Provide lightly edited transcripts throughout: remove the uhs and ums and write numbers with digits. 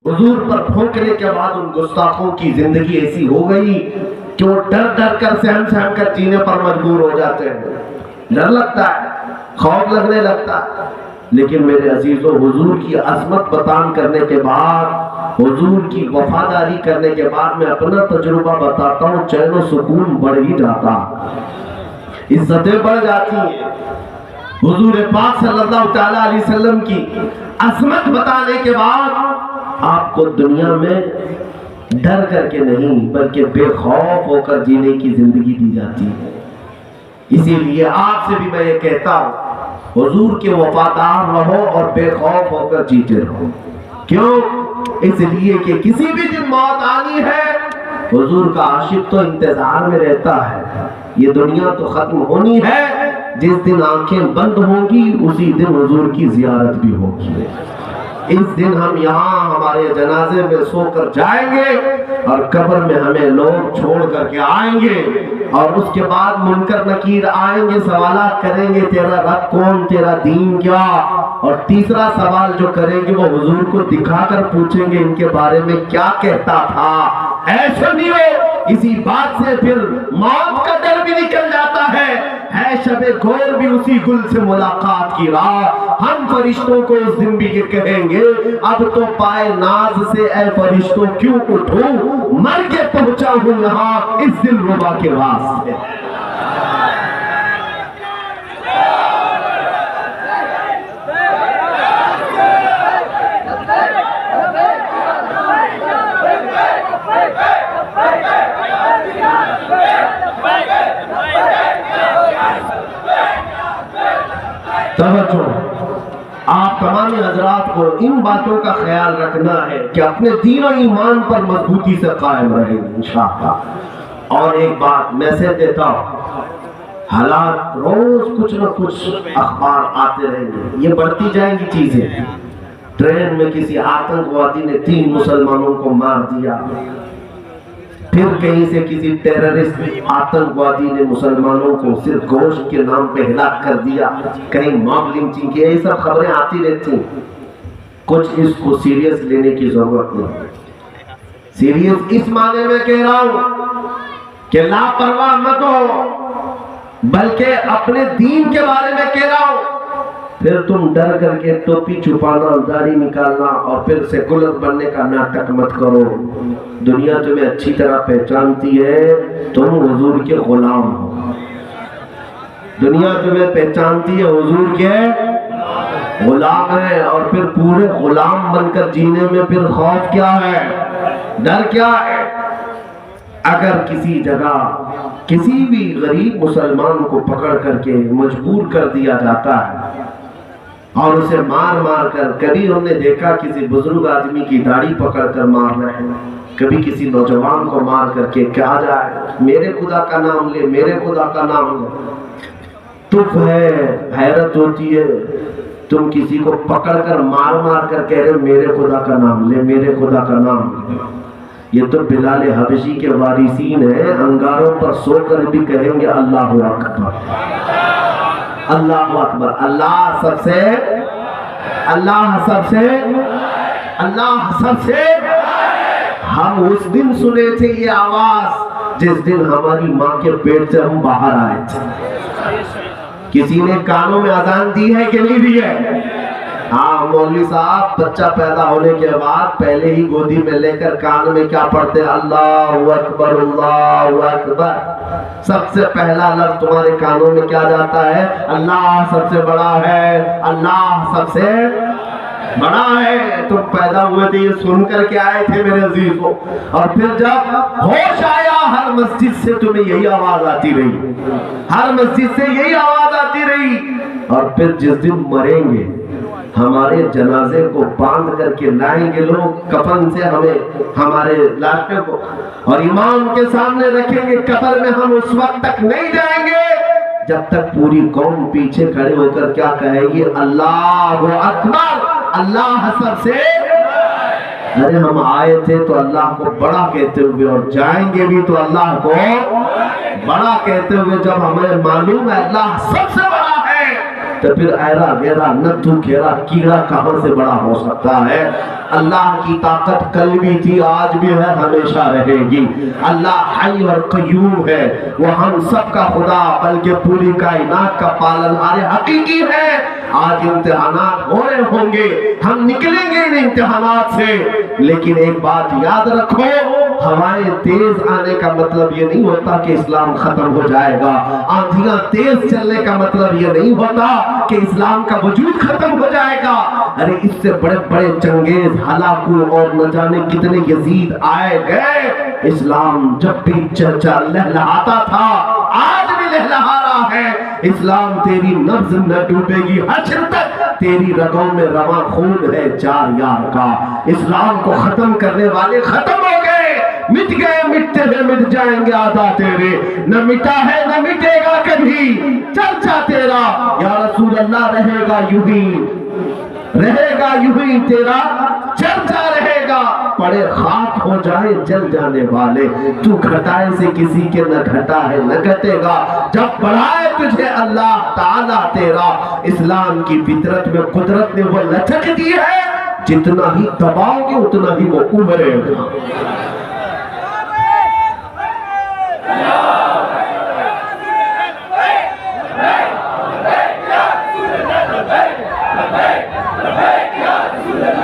حضور پر پھونکنے کے بعد ان گستاخوں کی زندگی ایسی ہو گئی کہ وہ ڈر ڈر کر سہم سہم کر جینے پر مجبور ہو جاتے ہیں. ڈر لگتا ہے، خوف لگنے لگتا ہے. لیکن میرے عزیزوں، حضور کی عظمت بیان کرنے کے بعد، حضور کی وفاداری کرنے کے بعد میں اپنا تجربہ بتاتا ہوں، چین و سکون بڑھ ہی جاتا، عزتیں بڑھ جاتی ہیں. حضور پاک صلی اللہ تعالی علیہ وسلم کی عظمت بتانے کے بعد آپ کو دنیا میں ڈر کر کے نہیں بلکہ بے خوف ہو کر جینے کی زندگی دی جاتی ہے. اسی لیے آپ سے بھی میں یہ کہتا ہوں، حضور کے وفادار رہو اور بے خوف ہو کر جیتے رہو. کیوں؟ اس لیے کہ کسی بھی دن موت آنی ہے. حضور کا عاشق تو انتظار میں رہتا ہے، یہ دنیا تو ختم ہونی ہے. جس دن آنکھیں بند ہوں گی اسی دن حضور کی زیارت بھی ہوگی. اس دن ہم یہاں ہمارے جنازے میں سو کر جائیں گے اور قبر میں ہمیں لوگ چھوڑ کر کے آئیں گے، اور اس کے بعد منکر نکیر آئیں گے، سوالات کریں گے، تیرا رب کون، تیرا دین کیا. اور تیسرا سوال جو کریں گے وہ حضور کو دکھا کر پوچھیں گے ان کے بارے میں کیا کہتا تھا. ایسا نہیں ہو، اسی بات سے پھر موت کا ڈر بھی نکل جاتا ہے شب گور بھی اسی گل سے ملاقات کی راہ. ہم فرشتوں کو اس دن بھی یہ کہیں گے، اب تو پائے ناز سے اے فرشتوں کیوں اٹھوں، مر کے پہنچا ہوں یہاں اس دل ربا کے واسطے. توجہ، آپ تمام حضرات کو ان باتوں کا خیال رکھنا ہے کہ اپنے دین و ایمان پر مضبوطی سے قائم رہیں انشاءاللہ. اور ایک بات میسج دیتا ہوں، حالات روز کچھ نہ کچھ اخبار آتے رہیں گے، یہ بڑھتی جائیں گی چیزیں. ٹرین میں کسی آتنکوادی نے 3 مسلمانوں کو مار دیا، پھر کہیں سے کسی ٹیررسٹ آتنکوادی نے مسلمانوں کو صرف گوشت کے نام پہ ہلاک کر دیا، کہیں موب لنچنگ کی، یہ سب خبریں آتی رہتی ہیں. کچھ اس کو سیریس لینے کی ضرورت نہیں. سیریس اس معنی میں کہہ رہا ہوں کہ لاپرواہ مت ہو، بلکہ اپنے دین کے بارے میں کہہ رہا ہوں. پھر تم ڈر کر کے ٹوپی چھپانا، داڑھی نکالنا اور پھر سیکولر بننے کا ناٹک مت کرو. دنیا تمہیں اچھی طرح پہچانتی ہے، تم حضور کے غلام ہو. دنیا تمہیں پہچانتی ہے حضور کے غلام ہے، اور پھر پورے غلام بن کر جینے میں پھر خوف کیا ہے، ڈر کیا ہے. اگر کسی جگہ کسی بھی غریب مسلمان کو پکڑ کر کے مجبور کر دیا جاتا ہے اور اسے مار مار کر، کبھی ہم نے دیکھا کسی بزرگ آدمی کی داڑھی پکڑ کر مار رہے ہیں، کبھی کسی نوجوان کو مار کر کے کہا جائے میرے خدا کا نام لے، میرے خدا کا نام لے. تف ہے، حیرت ہوتی ہے، تم کسی کو پکڑ کر مار مار کر کہہ رہے میرے خدا کا نام لے، میرے خدا کا نام لے. یہ تو بلال حبشی کے وارثین ہیں، انگاروں پر سو کر بھی کہیں گے اللہ اکبر، اللہ اکبر. اللہ سب سے، اللہ سب سے، اللہ سب سے. ہم اس دن سنے تھے یہ آواز جس دن ہماری ماں کے پیٹ سے ہم باہر آئے تھے. کسی نے کانوں میں اذان دی ہے کہ نہیں دی ہے؟ ہاں مولوی صاحب، بچہ پیدا ہونے کے بعد پہلے ہی گودی میں لے کر کان میں کیا پڑھتے ہیں؟ اللہ اکبر، اللہ اکبر. سب سے پہلا لفظ تمہارے کانوں میں کیا جاتا ہے؟ اللہ سب سے بڑا ہے، اللہ سب سے بڑا ہے. تم پیدا ہوئے تھے یہ سن کر کے آئے تھے میرے عزیزوں، اور پھر جب ہوش آیا ہر مسجد سے تمہیں یہی آواز آتی رہی، ہر مسجد سے یہی آواز آتی رہی. اور پھر جس دن مریں گے ہمارے جنازے کو باندھ کر کے لائیں گے لوگ کفن سے ہمیں، ہمارے لاشوں کو، اور امام کے سامنے رکھیں گے قبر میں. ہم اس وقت تک نہیں جائیں گے جب تک پوری قوم پیچھے کھڑے ہو کر کیا کہے گی؟ اللہ اکبر، اللہ سب سے. ارے ہم آئے تھے تو اللہ کو بڑا کہتے ہوئے اور جائیں گے بھی تو اللہ کو بڑا کہتے ہوئے. جب ہمیں معلوم ہے اللہ سب سے بڑا ہے تو پھر ایرا گیرا نتھو گھیرا کیڑا کہاں سے بڑا ہو سکتا ہے؟ اللہ کی طاقت کل بھی تھی، آج بھی ہے، ہمیشہ رہے گی۔ اللہ حی اور قیوم ہے، وہ ہم سب کا خدا بلکہ پوری کائنات کا پالنہار حقیقی ہے۔ آج امتحانات ہو رہے ہوں گے، ہم نکلیں گے ان امتحانات سے، لیکن ایک بات یاد رکھو، ہوائیں تیز آنے کا مطلب یہ نہیں ہوتا کہ اسلام ختم ہو جائے گا، آندھیاں تیز چلنے کا مطلب یہ نہیں ہوتا کہ اسلام کا وجود ختم ہو جائے گا۔ ارے اس سے بڑے بڑے چنگیز، ہلاکو اور نہ جانے کتنے یزید آئے گئے، اسلام جب بھی لہلہاتا تھا، آج بھی لہلہا رہا ہے۔ اسلام تیری نبض نہ ڈوبے گی، حشر تک تیری رگوں میں رواں خون ہے چار یار کا۔ اسلام کو ختم کرنے والے ختم ہو گئے، مٹ گئے، مٹتے ہیں مٹ جائیں گے آدھا تیرے، نہ مٹا ہے نہ مٹے گا کبھی چرچا تیرا، یا رسول اللہ رہے گا یوں ہی، رہے گا یوں ہی تیرا چرچا رہے گا، پڑے خاک ہو جائے جل جانے والے، تو گھٹائے سے کسی کے نہ گھٹا ہے نہ گھٹے گا، جب بڑھائے تجھے اللہ تعالیٰ تیرا۔ اسلام کی فطرت میں قدرت نے وہ لچک دی ہے، جتنا ہی دباؤ گے اتنا ہی وہ ابھرے گا۔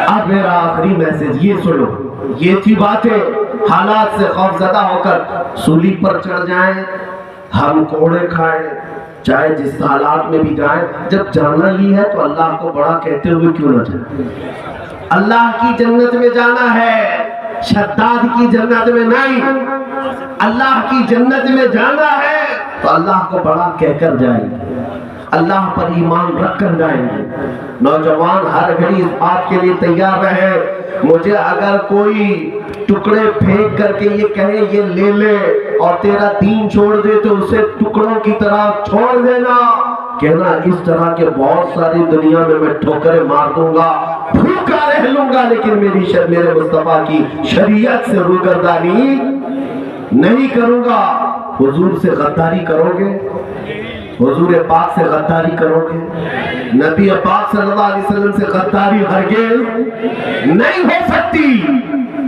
اب میرا آخری میسج یہ سنو، یہ تھی باتیں، حالات سے خوف زدہ ہو کر سولی پر چڑھ جائیں، ہم کوڑے کھائیں، چاہے جس حالات میں بھی جائیں، جب جانا ہی ہے تو اللہ کو بڑا کہتے ہوئے کیوں نہ جائیں؟ اللہ کی جنت میں جانا ہے، شداد کی جنت میں نہیں، اللہ کی جنت میں جانا ہے تو اللہ کو بڑا کہہ کر جائیں گے، اللہ پر ایمان رکھ کر جائیں گے۔ نوجوان ہر گھڑی اس بات کے لیے تیار رہے، مجھے اگر کوئی ٹکڑے پھینک کر کے یہ کہے یہ لے لے اور تیرا دین چھوڑ دے تو اسے ٹکڑوں کی طرح چھوڑ دینا، کہنا اس طرح کے بہت ساری دنیا میں ٹھوکریں مار دوں گا، بھوکا رہ لوں گا، لیکن میرے مصطفیٰ کی شریعت سے روگردانی نہیں کروں گا۔ حضور سے غداری کرو گے، حضور پاک سے غداری کرو گے، نبی پاک صلی اللہ علیہ وسلم سے غداری ہرگز نہیں ہو سکتی۔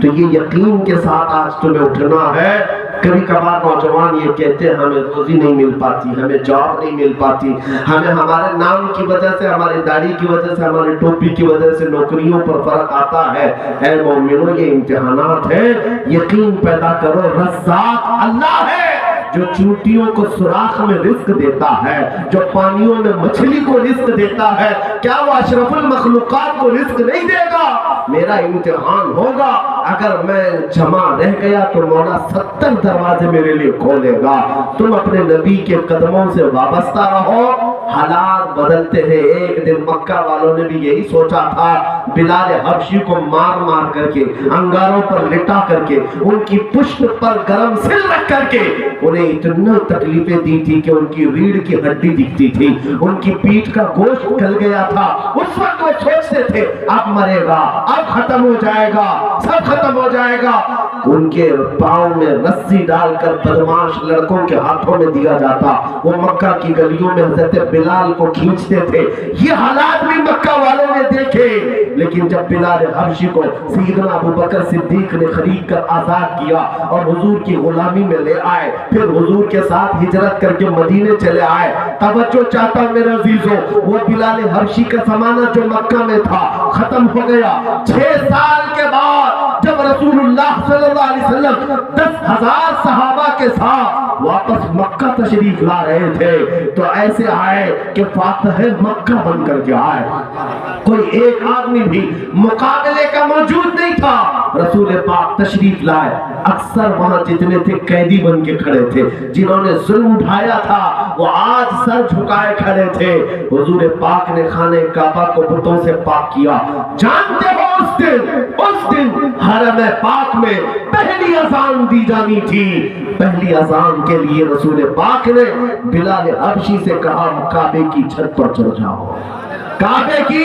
تو یہ یقین کے ساتھ آج تمہیں اٹھنا ہے۔ کبھی کبھار نوجوان یہ کہتے ہیں ہمیں روزی نہیں مل پاتی، ہمیں جاب نہیں مل پاتی، ہمیں ہمارے نام کی وجہ سے، ہماری داڑھی کی وجہ سے، ہماری ٹوپی کی وجہ سے نوکریوں پر فرق آتا ہے۔ اے مومنوں، یہ امتحانات ہیں، یقین پیدا کرو، رزاق اللہ ہے جو چونٹیوں کو سوراخ میں رزق دیتا ہے، جو پانیوں میں مچھلی کو رزق دیتا ہے، کیا وہ اشرف المخلوقات کو رزق نہیں دے گا؟ میرا امتحان ہوگا، اگر میں جمع رہ گیا تو مولا 70 دروازے میرے لیے کھولے گا۔ تم اپنے نبی کے قدموں سے وابستہ رہو، حالات بدلتے ہیں۔ ایک دن مکہ والوں نے بھی یہی سوچا تھا، بلال حبشی کو مار مار کر کے، انگاروں پر لٹا کر کے، ان کی پشت پر گرم سل رکھ کر کے انہیں اتنا تکلیفیں دی تھی کہ ان کی ریڑھ کی ہڈی دکھتی تھی، ان کی پیٹھ کا گوشت گل گیا تھا۔ اس وقت وہ سوچتے تھے اب مرے گا، اب ختم ہو جائے گا، سب ختم ہو جائے گا۔ ان کے پاؤں میں رسی ڈال کر بدماش لڑکوں کے ہاتھوں میں دیا جاتا، وہ مکہ کی گلیوں میں حضرت بلال کو کھینچتے تھے۔ یہ حالات بھی مکہ والوں نے دیکھے، لیکن جب بلال حبشی کو سیدنا ابوبکر صدیق نے خرید کر آزاد کیا اور حضور کی غلامی میں لے آئے، پھر حضور کے ساتھ ہجرت کر کے مدینے چلے آئے، توجہ چاہتا ہوں میرے عزیزوں، وہ بلال حبشی کا زمانہ جو مکہ میں تھا ختم ہو گیا۔ 6 سال کے بعد جب رسول اللہ صلی اللہ علیہ وسلم 10,000 صحابہ کے ساتھ واپس مکہ تشریف لا رہے تھے تو ایسے آئے کہ فاتح مکہ بن کر کے آئے، کوئی ایک آدمی بھی مقابلے کا موجود نہیں تھا۔ رسول پاک تشریف لائے، اکثر وہاں جتنے تھے قیدی بن کے کھڑے تھے، جنہوں نے ظلم اٹھایا تھا وہ آج سر جھکائے کھڑے تھے۔ حضور پاک نے خانہ کعبہ کو بتوں سے پاک کیا۔ جانتے ہو اس دن حرم پاک میں پہلی اذان دی جانی تھی، پہلی اذان کے لیے رسول پاک نے بلال حبشی سے کہا کعبے کی چھت پر چڑھ جاؤ، کعبے کی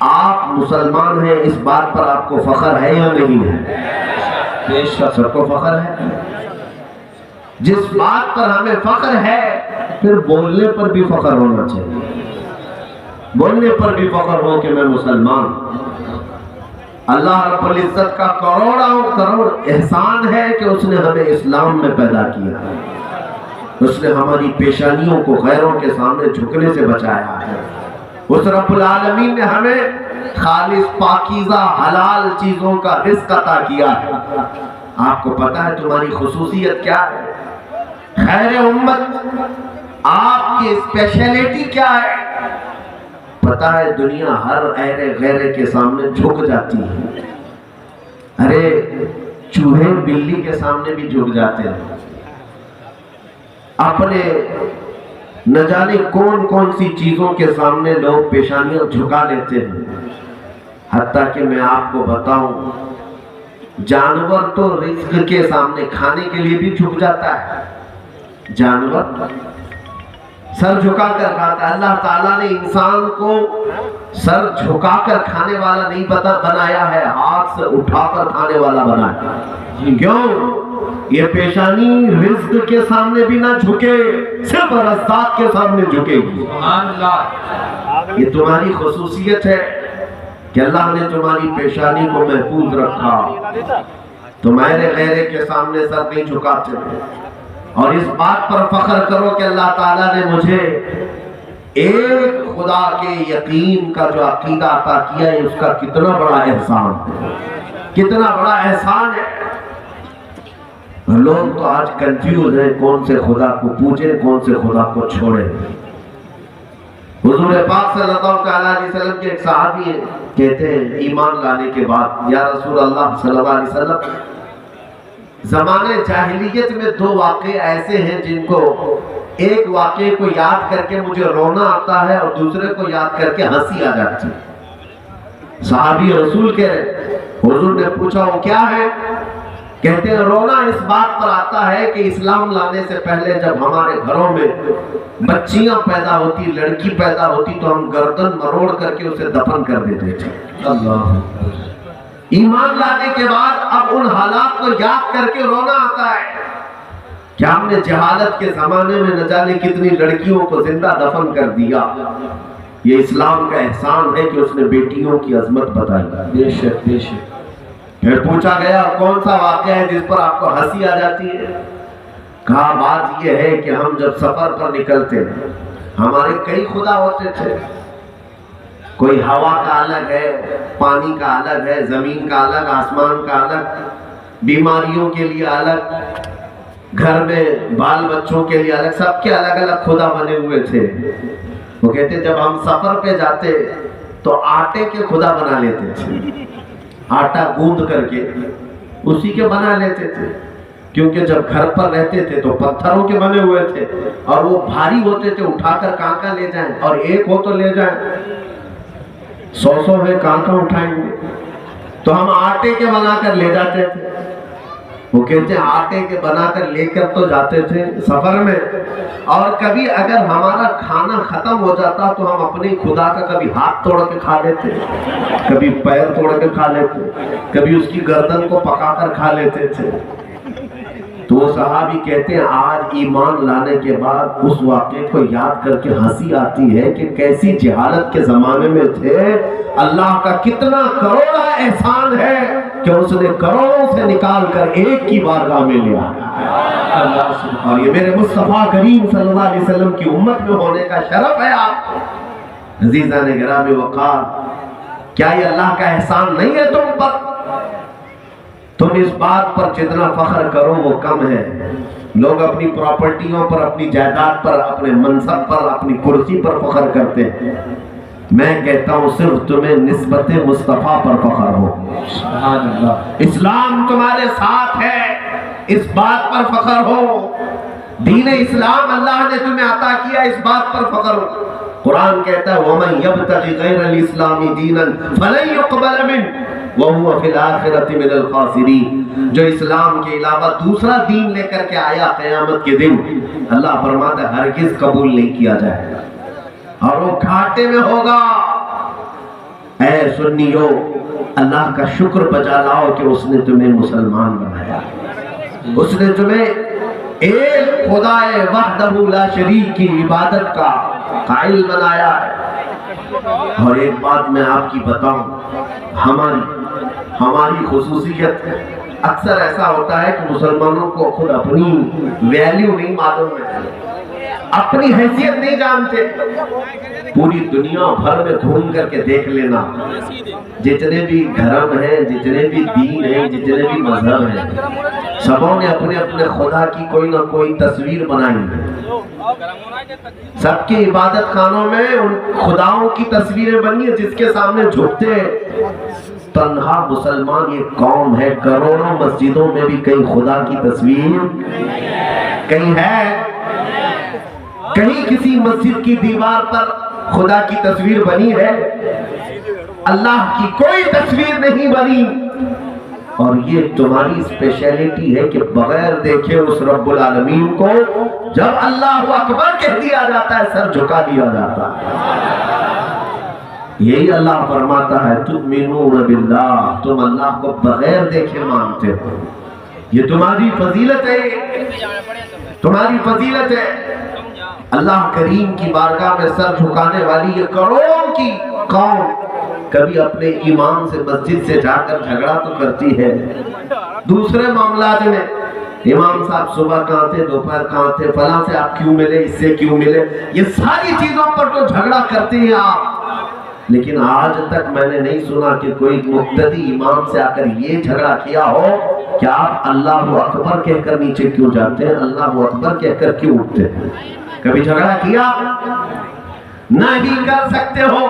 آپ مسلمان ہیں اس بات پر آپ کو فخر ہے یا نہیں ہے؟ بے شک سب کو فخر ہے۔ جس بات پر ہمیں فخر ہے پھر بولنے پر بھی فخر ہونا چاہیے، بولنے پر بھی فخر ہو کہ میں مسلمان ہوں۔ اللہ رب العزت کا کروڑوں کروڑ احسان ہے کہ اس نے ہمیں اسلام میں پیدا کیا، اس نے ہماری پیشانیوں کو غیروں کے سامنے جھکنے سے بچایا ہے۔ اس رب العالمین نے ہمیں خالص پاکیزہ حلال چیزوں کا رزق عطا کیا ہے۔ آپ کو پتا ہے تمہاری خصوصیت کیا ہے؟ خیر امت آپ کی اسپیشلٹی کیا ہے؟ پتا ہے دنیا ہر ایرے غیرے کے سامنے جھک جاتی ہے، ارے چوہے بلی کے سامنے بھی جھک جاتے ہیں، اپنے نہ جانے کون کون سی چیزوں کے سامنے لوگ پیشانیاں جھکا لیتے ہیں۔ حتیٰ کہ میں آپ کو بتاؤں جانور تو رزق کے سامنے کھانے کے لیے بھی جھک جاتا ہے، جانور سر جھکا کر کھاتا ہے۔ اللہ تعالیٰ نے انسان کو سر جھکا کر کھانے والا نہیں بنایا ہے، ہاتھ سے اٹھا کر کھانے والا بنایا ہے۔ کیوں؟ یہ پیشانی رزق کے سامنے بھی نہ جھکے، صرف رزاق کے سامنے جھکے گی۔ یہ تمہاری خصوصیت ہے کہ اللہ نے تمہاری پیشانی کو محفوظ رکھا، تمہارے غیرے کے سامنے سر نہیں جھکاتے۔ اور اس بات پر فخر کرو کہ اللہ تعالیٰ نے مجھے ایک خدا کے یقین کا جو عقیدہ عطا کیا ہے، اس کا کتنا بڑا احسان ہے، کتنا بڑا احسان ہے۔ لوگ تو آج کنفیوز ہیں کون سے خدا کو پوجیں کون سے خدا کو چھوڑیں۔ حضور پاک صلی اللہ علیہ وسلم کے ایک صحابی کہتے ہیں ایمان لانے کے بعد یا رسول اللہ صلی اللہ علیہ وسلم زمانے جاہلیت میں دو واقعے ایسے ہیں جن کو ایک واقعے کو یاد کر کے مجھے رونا آتا ہے اور دوسرے کو یاد کر کے ہنسی آ جاتی ہے۔ صحابی رسول کے حضور نے پوچھا وہ کیا ہے؟ کہتے ہیں رونا اس بات پر آتا ہے کہ اسلام لانے سے پہلے جب ہمارے گھروں میں بچیاں پیدا ہوتی، لڑکی پیدا ہوتی تو ہم گردن مروڑ کر کے اسے دفن کر دیتے تھے۔ اللہ ایمان لانے کے بعد اب ان حالات کو یاد کر کے رونا آتا ہے کہ ہم نے جہالت کے زمانے میں نہ جانے کتنی لڑکیوں کو زندہ دفن کر دیا۔ یہ اسلام کا احسان ہے کہ اس نے بیٹیوں کی عظمت بتائی۔ بے شک بے شک۔ پھر پوچھا گیا کون سا واقعہ ہے جس پر آپ کو ہنسی آ جاتی ہے؟ کہا بات یہ ہے کہ ہم جب سفر پر نکلتے ہمارے کئی خدا ہوتے تھے، کوئی ہوا کا الگ ہے، پانی کا الگ ہے، زمین کا الگ، آسمان کا الگ، بیماریوں کے لیے الگ، گھر میں بال بچوں کے لیے الگ، سب کے الگ الگ خدا بنے ہوئے تھے۔ وہ کہتے جب ہم سفر پہ جاتے تو آٹے کے خدا بنا لیتے تھے، آٹا گوندھ کر کے اسی کے بنا لیتے تھے، کیونکہ جب گھر پر رہتے تھے تو پتھروں کے بنے ہوئے تھے اور وہ بھاری ہوتے تھے، اٹھا کر کہاں لے جائیں، اور ایک ہو تو لے جائیں، 100 ہے کہاں اٹھائیں گے، تو ہم آٹے کے بنا کر لے جاتے تھے۔ وہ کہتے ہیں آٹے کے بنا کر لے کر تو جاتے تھے سفر میں، اور کبھی اگر ہمارا کھانا ختم ہو جاتا تو ہم اپنے خدا کا کبھی ہاتھ توڑ کے کھا لیتے، کبھی پیر توڑ کے کھا لیتے، کبھی اس کی گردن کو پکا کر کھا لیتے تھے۔ تو وہ صحابی کہتے ہیں آج ایمان لانے کے بعد اس واقعے کو یاد کر کے ہنسی آتی ہے کہ کیسی جہالت کے زمانے میں تھے، اللہ کا کتنا کروڑا احسان ہے کہ اس نے کروڑوں سے نکال کر ایک کی بارگاہ میں لیا۔ اور یہ میرے مصطفیٰ کریم صلی اللہ علیہ وسلم کی امت میں ہونے کا شرف ہے آپ عزیزان گرامی وقار۔ کیا یہ اللہ کا احسان نہیں ہے تم پر؟ تم اس بات پر جتنا فخر کرو وہ کم ہے۔ لوگ اپنی پراپرٹیوں پر، اپنی جائیداد پر، اپنے منصب پر، اپنی کرسی پر فخر کرتے ہیں۔ میں کہتا ہوں صرف تمہیں نسبت مصطفیٰ پر فخر ہو۔ سبحان اللہ۔ اسلام تمہارے ساتھ ہے، اس بات پر فخر ہو۔ دین اسلام اللہ نے تمہیں عطا کیا، اس بات پر فخر ہو۔ قرآن کہتا ہے وَمَن يَبْتَغِ غَيْرَ الْإِسْلَامِ دِينًا فَلَن يُقْبَلَ مِنْهُ وَهُوَ فِي الْآخِرَةِ مِنَ الْخَاسِرِينَ۔ جو اسلام کے علاوہ دوسرا دین لے کر کے آیا قیامت کے دن، اللہ فرماتا ہے ہرگز قبول نہیں کیا جائے گا اور وہ گھاٹے میں ہوگا۔ اے سنیو، اللہ کا شکر بجا لاؤ کہ اس نے تمہیں مسلمان بنایا، اس نے تمہیں ایک خدا وحدہ لا شریک کی عبادت کا قائل بنایا ہے۔ اور ایک بات میں آپ کی بتاؤں، ہماری خصوصیت ہے، اکثر ایسا ہوتا ہے کہ مسلمانوں کو خود اپنی ویلیو نہیں معلوم ہے، اپنی حیثیت نہیں جانتے۔ پوری دنیا بھر میں گھوم کر کے دیکھ لینا، جتنے بھی دھرم ہیں، جتنے بھی دین ہیں، جتنے بھی مذہب ہیں، سبوں نے اپنے اپنے خدا کی کوئی نہ کوئی تصویر بنائی ہے۔ سب کی عبادت خانوں میں ان خداؤں کی تصویریں بنی ہیں جس کے سامنے جھکتے ہیں۔ تنہا مسلمان یہ قوم ہے، کروڑوں مسجدوں میں بھی کہیں خدا کی تصویر کہیں ہے؟ کہیں کسی مسجد کی دیوار پر خدا کی تصویر بنی ہے؟ اللہ کی کوئی تصویر نہیں بنی۔ اور یہ تمہاری اسپیشلٹی ہے کہ بغیر دیکھے اس رب العالمین کو جب اللہ اکبر کہہ دیا جاتا ہے سر جھکا دیا جاتا ہے۔ یہی اللہ فرماتا ہے تؤمنون باللہ، تم اللہ کو بغیر دیکھے مانتے ہو، یہ تمہاری فضیلت ہے، تمہاری فضیلت ہے۔ اللہ کریم کی بارگاہ میں سر جھکانے والی یہ کروڑوں کی قوم کبھی اپنے امام سے مسجد سے جا کر جھگڑا تو کرتی ہے، دوسرے معاملات میں امام صاحب صبح کہاں تھے، دوپہر کہاں تھے، فلاں سے آپ کیوں ملے، اس سے کیوں ملے، یہ ساری چیزوں پر تو جھگڑا کرتے ہیں آپ۔ لیکن آج تک میں نے نہیں سنا کہ کوئی مقتدی امام سے آ کر یہ جھگڑا کیا ہو کہ آپ اللہ اکبر کہہ کر نیچے کیوں جاتے ہیں، اللہ اکبر کہہ کر کیوں اٹھتے ہیں؟ کبھی جھگڑا کیا؟ نہیں کر سکتے ہو،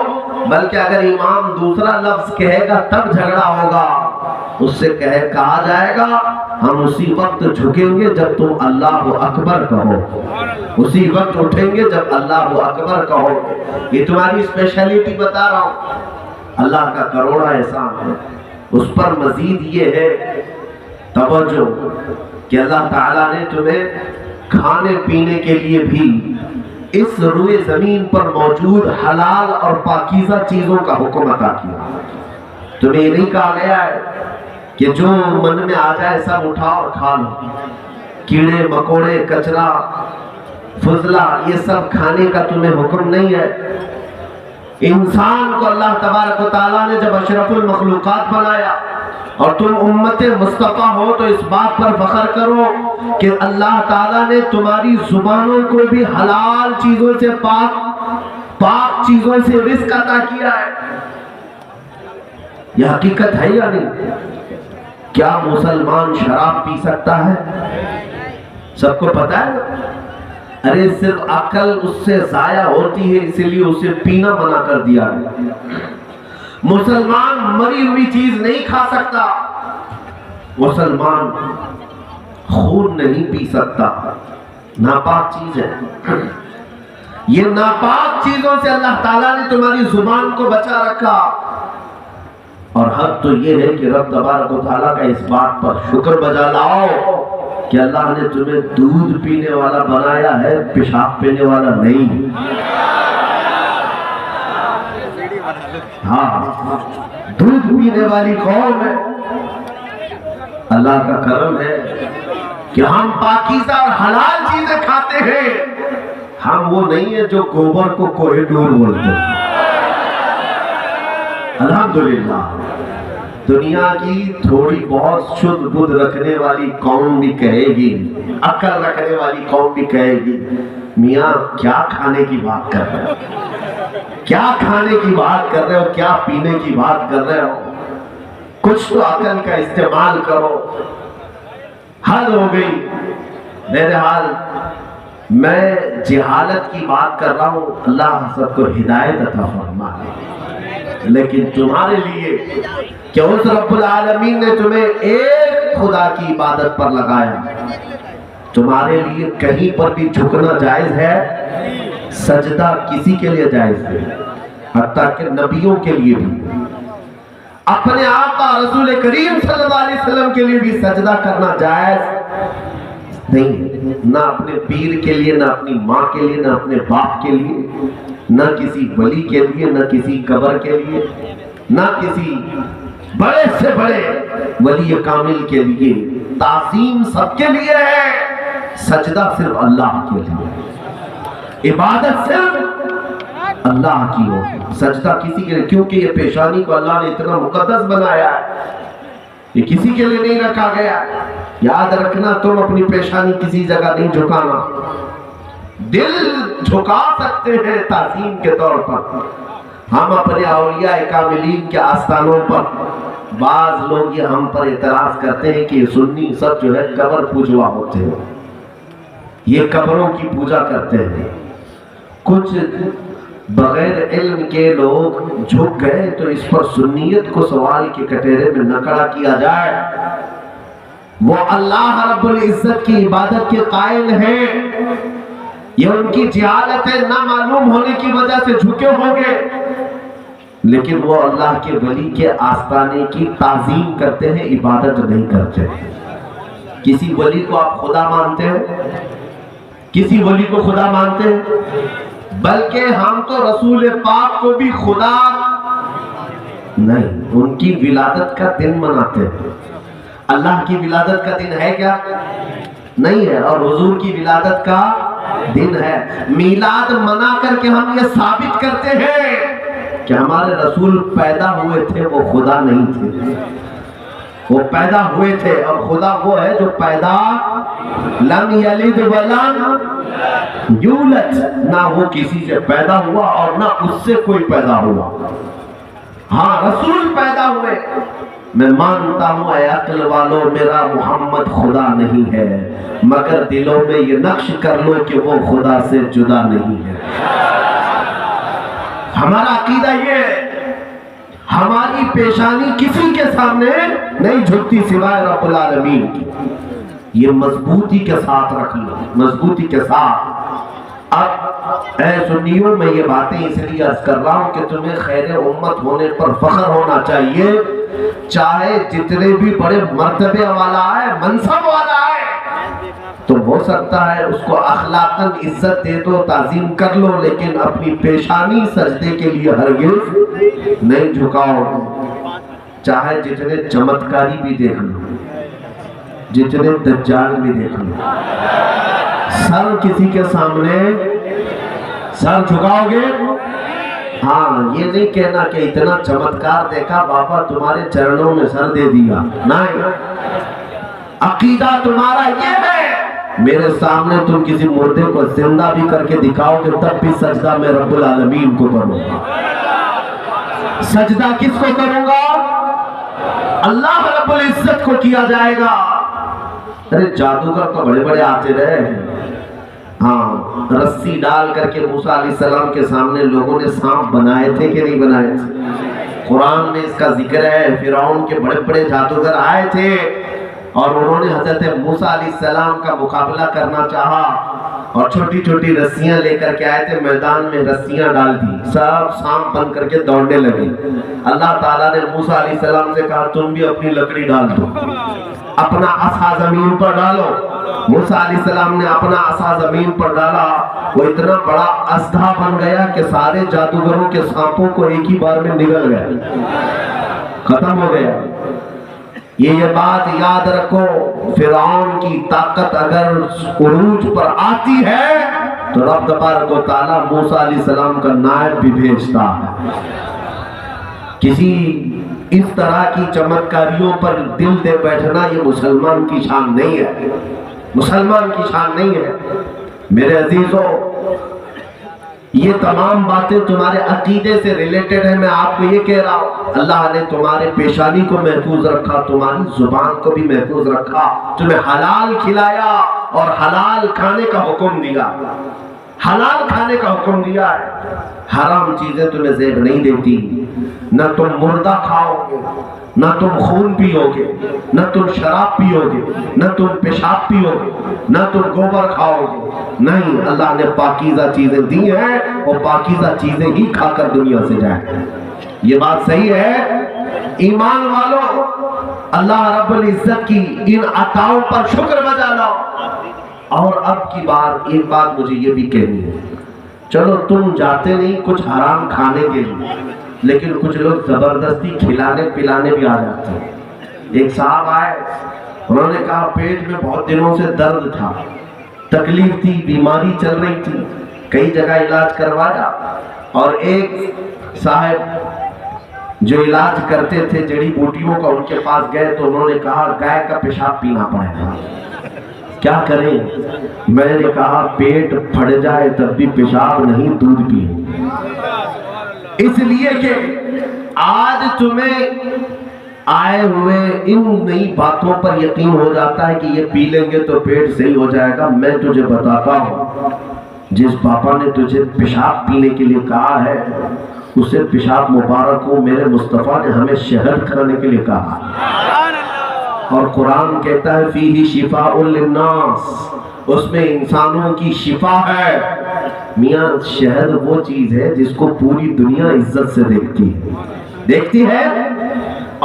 بلکہ اگر امام دوسرا لفظ کہے گا تب جھگڑا ہوگا، اس سے کہا جائے گا ہم اسی وقت جھکیں گے جب تم اللہ اکبر کہو، اسی وقت اٹھیں گے جب اللہ اکبر کہو۔ یہ تمہاری اسپیشلٹی بتا رہا ہوں، اللہ کا کروڑا احسان ہے۔ اس پر مزید یہ ہے توجہ کہ اللہ تعالیٰ نے تمہیں کھانے پینے کے لیے بھی اس روئے زمین پر موجود حلال اور پاکیزہ چیزوں کا حکم عطا کیا۔ تمہیں یہ نہیں کہا گیا ہے کہ جو من میں آ جائے سب اٹھا اور کھا لو، کیڑے مکوڑے کچرا فضلہ یہ سب کھانے کا تمہیں حکم نہیں ہے۔ انسان کو اللہ تبارک و تعالیٰ نے جب اشرف المخلوقات بنایا اور تم امت مصطفیٰ ہو تو اس بات پر فخر کرو کہ اللہ تعالیٰ نے تمہاری زبانوں کو بھی حلال چیزوں سے پاک چیزوں سے رزق عطا کیا ہے۔ یہ حقیقت ہے یا نہیں؟ کیا مسلمان شراب پی سکتا ہے؟ سب کو پتا ہے؟ ارے صرف عقل اس سے ضائع ہوتی ہے، اسی لیے اسے پینا منع کر دیا ہے۔ مسلمان مری ہوئی چیز نہیں کھا سکتا، مسلمان خون نہیں پی سکتا، ناپاک چیز ہے۔ یہ ناپاک چیزوں سے اللہ تعالیٰ نے تمہاری زبان کو بچا رکھا۔ اور حق تو یہ ہے کہ رب تبارک و تعالیٰ کا اس بات پر شکر بجا لاؤ کہ اللہ نے تمہیں دودھ پینے والا بنایا ہے، پیشاب پینے والا نہیں۔ ہاں، دودھ پینے والی قوم ہے۔ اللہ کا کرم ہے کہ ہم پاکیزہ اور حلال چیزیں کھاتے ہیں، ہم وہ نہیں ہیں جو گوبر کو کوہیڈور بولتے ہیں۔ الحمدللہ دنیا کی تھوڑی بہت شدھ بدھ رکھنے والی قوم بھی کہے گی، عقل رکھنے والی قوم بھی کہے گی میاں کیا کھانے کی بات کر رہے ہو، کیا کھانے کی بات کر رہے ہو، کیا پینے کی بات کر رہے ہو، کچھ تو عقل کا استعمال کرو۔ حد ہو گئی۔ بہرحال میں جہالت کی بات کر رہا ہوں، اللہ سب کو ہدایت عطا فرمائے، لیکن تمہارے لیے کہ اس رب العالمین نے تمہیں ایک خدا کی عبادت پر لگایا، تمہارے لیے کہیں پر بھی جھکنا جائز ہے، سجدہ کسی کے لیے جائز ہے، حتیٰ کہ نبیوں کے لیے بھی، اپنے آقا رسول کریم صلی اللہ علیہ وسلم کے لیے بھی سجدہ کرنا جائز نہیں، نہ اپنے پیر کے لیے، نہ اپنی ماں کے لیے، نہ اپنے باپ کے لیے، نہ کسی ولی کے لیے، نہ کسی قبر کے لیے۔ نہ کسی بڑے سے بڑے ولی کامل کے لیے، تعظیم سب کے لیے ہے، سجدہ صرف اللہ کے لیے، عبادت صرف اللہ کی ہو، سجدہ کسی کے لیے، کیونکہ یہ پیشانی کو اللہ نے اتنا مقدس بنایا ہے، یہ کسی کے لیے نہیں رکھا گیا۔ یاد رکھنا، تم اپنی پیشانی کسی جگہ نہیں جھکانا، دل جھکا سکتے ہیں تعظیم کے طور پر۔ ہم اپنے اولیاء کاملین کے آستانوں پر، بعض لوگ یہ ہم پر اعتراض کرتے ہیں کہ یہ سنی سب جو ہے قبر پوجوا ہوتے ہیں، یہ قبروں کی پوجا کرتے ہیں۔ کچھ بغیر علم کے لوگ جھک گئے تو اس پر سنیت کو سوال کے کٹہرے میں نہ کھڑا کیا جائے۔ وہ اللہ رب العزت کی عبادت کے قائل ہیں، یہ ان کی جہالت ہے، نہ معلوم ہونے کی وجہ سے جھکے ہوں گے، لیکن وہ اللہ کے ولی کے آستانے کی تعظیم کرتے ہیں، عبادت نہیں کرتے۔ کسی ولی کو آپ خدا مانتے ہیں؟ کسی ولی کو خدا مانتے ہیں؟ بلکہ ہم تو رسول پاک کو بھی خدا نہیں، ان کی ولادت کا دن مناتے ہیں۔ اللہ کی ولادت کا دن ہے کیا؟ نہیں ہے، اور حضور کی ولادت کا دن ہے۔ میلاد منا کر کے ہم یہ ثابت کرتے ہیں کہ ہمارے رسول پیدا ہوئے تھے، وہ خدا نہیں تھے، وہ پیدا ہوئے تھے، اور خدا وہ ہے جو پیدا لم یلد ولم یولد، نہ وہ کسی سے پیدا ہوا اور نہ اس سے کوئی پیدا ہوا۔ ہاں رسول پیدا ہوئے۔ میں مانتا ہوں اے عقل والو، میرا محمد خدا نہیں ہے، مگر دلوں میں یہ نقش کر لو کہ وہ خدا سے جدا نہیں ہے۔ ہمارا عقیدہ یہ ہے، ہماری پیشانی کسی کے سامنے نہیں جھکتی سوائے رب العالمین کی۔ یہ مضبوطی کے ساتھ رکھ لو، مضبوطی کے ساتھ۔ اب اے سنیوں، میں یہ باتیں اس لیے عرض کر رہا ہوں کہ تمہیں خیر امت ہونے پر فخر ہونا چاہیے، چاہے جتنے بھی بڑے مرتبے والا ہے، منصب والا ہے، تو ہو سکتا ہے اس کو اخلاقاً عزت دے دو، تعظیم کر لو، لیکن اپنی پیشانی سجدے کے لیے ہرگز نہیں جھکاؤ۔ چاہے جتنے چمتکاری بھی دیکھ لو، جتنے دجال بھی دیکھ لو، سر کسی کے سامنے سر جھکاؤ گے؟ ہاں، یہ نہیں کہنا کہ اتنا چمتکار دیکھا بابا تمہارے چرنوں میں سر دے دیا، نہیں۔ عقیدہ تمہارا یہ ہے، میرے سامنے تم کسی مردے کو زندہ بھی کر کے دکھاؤ گے تب بھی سجدہ میں رب العالمین کو کروں گا۔ سجدہ کس کو کروں گا؟ اللہ رب العزت کو کیا جائے گا۔ ارے جادوگر تو بڑے بڑے آتے رہے ہیں، ہاں، رسی ڈال کر کے موسیٰ علیہ السلام کے سامنے لوگوں نے سانپ بنائے تھے کہ نہیں بنائے تھے؟ قرآن میں اس کا ذکر ہے، فرعون کے بڑے بڑے جادوگر آئے تھے اور انہوں نے حضرت موسیٰ علیہ السلام کا مقابلہ کرنا چاہا، اور چھوٹی چھوٹی رسیاں لے کر کے آئے تھے، میدان میں رسیاں ڈال دی، سب سانپ بن کر کے دوڑنے لگے۔ اللہ تعالیٰ نے موسیٰ علیہ السلام سے کہا تم بھی اپنی لکڑی ڈال دو، اپنا عصا زمین پر ڈالو۔ موسیٰ علیہ السلام نے اپنا عصا زمین پر ڈالا، وہ اتنا بڑا اژدھا بن گیا کہ سارے جادوگروں کے سانپوں کو ایک ہی بار میں نگل گیا، ختم ہو گیا۔ یہ بات یاد رکھو، فرعون کی طاقت اگر عروج پر آتی ہے تو رب تبارک و تعالیٰ موسیٰ علیہ السلام کا نائب بھی بھیجتا ہے۔ کسی اس طرح کی چمتکاریوں پر دل دے بیٹھنا یہ مسلمان کی شان نہیں ہے، مسلمان کی شان نہیں ہے۔ میرے عزیزوں، یہ تمام باتیں تمہارے عقیدے سے ریلیٹڈ ہیں۔ میں آپ کو یہ کہہ رہا ہوں، اللہ نے تمہارے پیشانی کو محفوظ رکھا، تمہاری زبان کو بھی محفوظ رکھا، تمہیں حلال کھلایا اور حلال کھانے کا حکم دیا، حلال کھانے کا حکم دیا ہے۔ حرام چیزیں تمہیں زیب نہیں دیتی، نہ تم مردہ کھاؤ گے، نہ تم خون پیو گے، نہ تم شراب پیو گے، نہ تم پیشاب پیو گے، نہ تم گوبر کھاؤ گے، نہیں۔ اللہ نے پاکیزہ چیزیں دی ہیں، اور پاکیزہ چیزیں ہی کھا کر دنیا سے جائیں۔ یہ بات صحیح ہے؟ ایمان والو، اللہ رب العزت کی ان عطاؤں پر شکر بجا لاؤ۔ اور اب کی بار ایک بات مجھے یہ بھی کہنی ہے، چلو تم جاتے نہیں کچھ حرام کھانے کے لیے، لیکن کچھ لوگ زبردستی کھلانے پلانے بھی آ جاتے ہیں۔ ایک صاحب آئے، انہوں نے کہا پیٹ میں بہت دنوں سے درد تھا، تکلیف تھی، بیماری چل رہی تھی، کئی جگہ علاج کروایا، اور ایک صاحب جو علاج کرتے تھے جڑی بوٹیوں کا، ان کے پاس گئے تو انہوں نے کہا گائے کا پیشاب پینا پڑے گا، کیا کریں؟ میں نے کہا پیٹ پھٹ جائے تب بھی پیشاب نہیں، دودھ پیئیں، اس لیے کہ آج تمہیں آئے ہوئے ان نئی باتوں پر یقین ہو جاتا ہے کہ یہ پی لیں گے تو پیٹ صحیح ہو جائے گا۔ میں تجھے بتاتا ہوں، جس پاپا نے تجھے پیشاب پینے کے لیے کہا ہے اسے پیشاب مبارک ہو، میرے مصطفیٰ نے ہمیں شہد کھانے کے لیے کہا، اور قرآن کہتا ہے فیہ شفاء للناس، اس میں انسانوں کی شفا ہے۔ میاں شہد وہ چیز ہے جس کو پوری دنیا عزت سے دیکھتی ہے،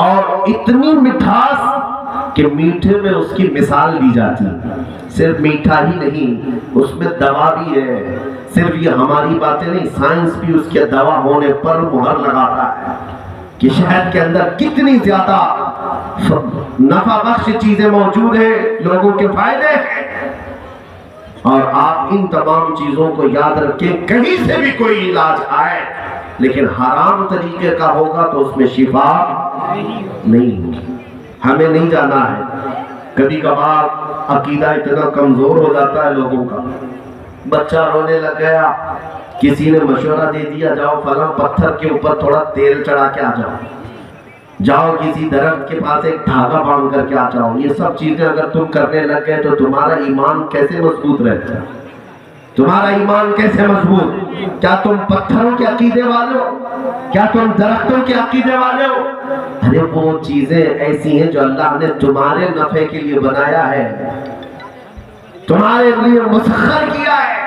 اور اتنی مٹھاس کہ میٹھے میں اس کی مثال دی جاتی ہے۔ صرف میٹھا ہی نہیں، اس میں دوا بھی ہے۔ صرف یہ ہماری باتیں نہیں، سائنس بھی اس کے دوا ہونے پر مہر لگاتا ہے کہ شہد کے اندر کتنی زیادہ نفع بخش چیزیں موجود ہیں، لوگوں کے فائدے ہیں۔ اور آپ ان تمام چیزوں کو یاد رکھیں، کہیں سے بھی کوئی علاج آئے لیکن حرام طریقے کا ہوگا تو اس میں شفا نہیں ہوگی۔ ہمیں نہیں جانا ہے۔ کبھی کبھار عقیدہ اتنا کمزور ہو جاتا ہے لوگوں کا، بچہ رونے لگ گیا، کسی نے مشورہ دے دیا جاؤ فلاں پتھر کے اوپر تھوڑا تیل چڑھا کے آ جاؤ، جاؤ کسی درخت کے پاس ایک دھاگا باندھ کر کے آ جاؤ۔ یہ سب چیزیں اگر تم کرنے لگ گئے تو تمہارا ایمان کیسے مضبوط رہتا ہے؟ تمہارا ایمان کیسے مضبوط؟ کیا تم پتھروں کے عقیدے والے ہو؟ کیا تم درختوں کے عقیدے والے ہو؟ ارے وہ چیزیں ایسی ہیں جو اللہ نے تمہارے نفع کے لیے بنایا ہے، تمہارے لیے مسخر کیا ہے۔